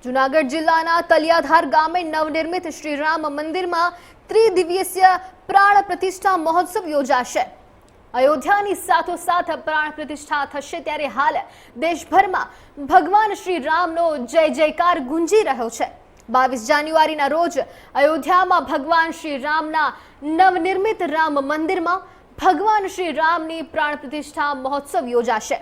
જૂનાગઢ જિલ્લાના તલિયાધાર ગામે નવનિર્મિત શ્રી રામ મંદિરમાં ત્રિદિવસીય પ્રાણ પ્રતિષ્ઠા મહોત્સવ યોજાશે। અયોધ્યાની સાથોસાથ પ્રાણ પ્રતિષ્ઠા થશે ત્યારે હાલ દેશભરમાં ભગવાન શ્રી રામનો જય જયકાર ગુંજી રહ્યો છે। 22 જાન્યુઆરીના રોજ અયોધ્યામાં ભગવાન શ્રી રામના નવનિર્મિત રામ મંદિરમાં ભગવાન શ્રી રામની પ્રાણ પ્રતિષ્ઠા મહોત્સવ યોજાશે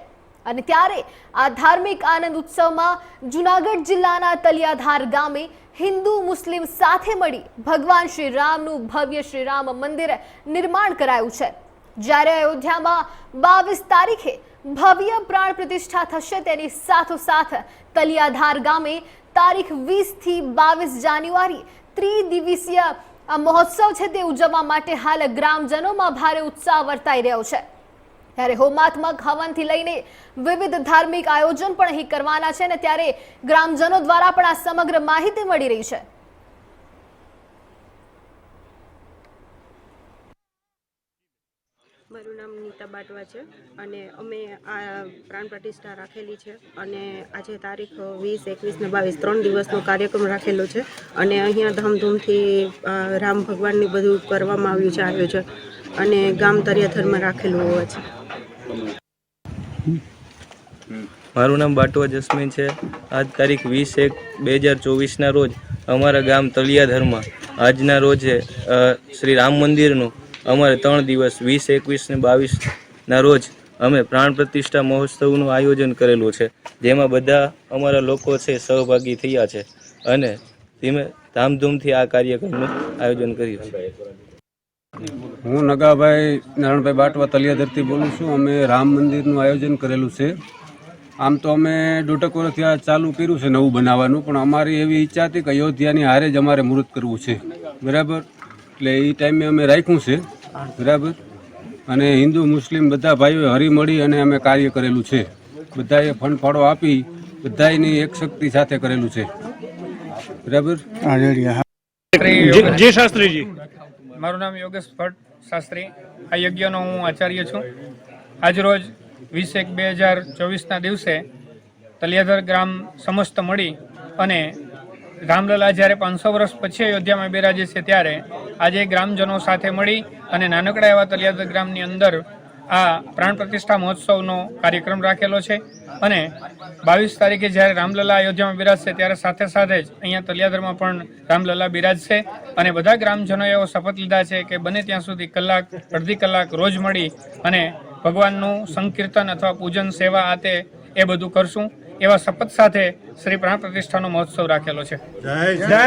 અને ત્યારે આ ધાર્મિક આનંદ ઉત્સવમાં જૂનાગઢ જિલ્લાના તલિયાધાર ગામે હિન્દુ મુસ્લિમ સાથે મળી ભગવાન શ્રી રામનું ભવ્ય શ્રી રામ મંદિર નિર્માણ કરાયું છે। જ્યારે અયોધ્યામાં 22 તારીખે ભવ્ય પ્રાણ પ્રતિષ્ઠા થશે તેની સાથોસાથ તલિયાધાર ગામે તારીખ 20 થી 22 જાન્યુઆરી ત્રિદિવસીય આ મહોત્સવ છે તે ઉજવવા માટે હાલ ગ્રામજનોમાં ભારે ઉત્સાહ વર્તાઈ રહ્યો છે। ત્યારે હોમાત્મક હવનથી લઈને વિવિધ ધાર્મિક આયોજન પણ અહીં કરવાના છે અને ત્યારે ગ્રામજનો દ્વારા પણ આ સમગ્ર માહિતી મળી રહી છે। મારું નામ નીતા બાટવા છે અને અમે આ પ્રાણ પ્રતિષ્ઠા રાખેલી છે અને આજે તારીખ 20, 21 ને 22 3 દિવસનો કાર્યક્રમ રાખેલો છે અને અહીંયા ધામધૂમથી રામ ભગવાનની બધું કરવામાં આવ્યું છે આયોજન અને ગામ તળિયાધારમાં રાખેલું હોય છે। મારું નામ બાટવા જસ્મીન છે। આજ તારીખ 20/1/2024ના રોજ અમારા ગામ તળિયાધારમાં આજના રોજે શ્રી રામ મંદિરનું અમારે 3 દિવસ 20, 21 ને 22ના રોજ અમે પ્રાણ પ્રતિષ્ઠા મહોત્સવનું આયોજન કરેલું છે, જેમાં બધા અમારા લોકો છે સહભાગી થયા છે અને ધીમે ધામધૂમથી આ કાર્યક્રમનું આયોજન કર્યું છે। હું નગાભાઈ નારાયણભાઈ બાટવા તલિયાધારથી બોલું છું। અમે રામ મંદિરનું આયોજન કરેલું છે। આમ તો અમે 1.5 વર્ષથી આ ચાલુ કર્યું છે નવું બનાવવાનું, પણ અમારી એવી ઈચ્છા હતી કે અયોધ્યાની હારે જ અમારે મુહૂર્ત કરવું છે, બરાબર। એટલે એ ટાઈમે અમે રાખ્યું છે, બરાબર। અને હિન્દુ મુસ્લિમ બધા ભાઈઓએ હળીમળી અને અમે કાર્ય કરેલું છે। બધાએ ફંડ આપી બધાની એક શક્તિ સાથે કરેલું છે, બરાબર। જે શાસ્ત્રીજી, મારું નામ યોગેશ ભટ્ટ શાસ્ત્રી, આ યજ્ઞનો હું આચાર્ય છું। આજરોજ 20/1/2024ના દિવસે તલિયાધાર ગ્રામ સમસ્ત મળી અને રામલલા જ્યારે 500 વર્ષ પછી અયોધ્યામાં બિરાજે છે ત્યારે આજે ગ્રામજનો સાથે મળી અને નાનકડા એવા તલિયાધાર ગ્રામની અંદર આ પ્રાણ પ્રતિષ્ઠા મહોત્સવનો કાર્યક્રમ રાખેલો છે અને 22 તારીખે જ્યારે રામલલા અયોધ્યામાં બિરાજશે ત્યારે સાથે સાથે જ અહીંયા તલિયાધારમાં પણ રામલલા બિરાજશે અને બધા ગ્રામજનોએ એવો શપથ લીધા છે કે બને ત્યાં સુધી કલાક, અડધી કલાક રોજ મળી અને ભગવાનનું સંકીર્તન અથવા પૂજન સેવા આતે એ બધું કરશું, એવા શપથ સાથે શ્રી પ્રાણ પ્રતિષ્ઠાનો મહોત્સવ રાખેલો છે। જય જય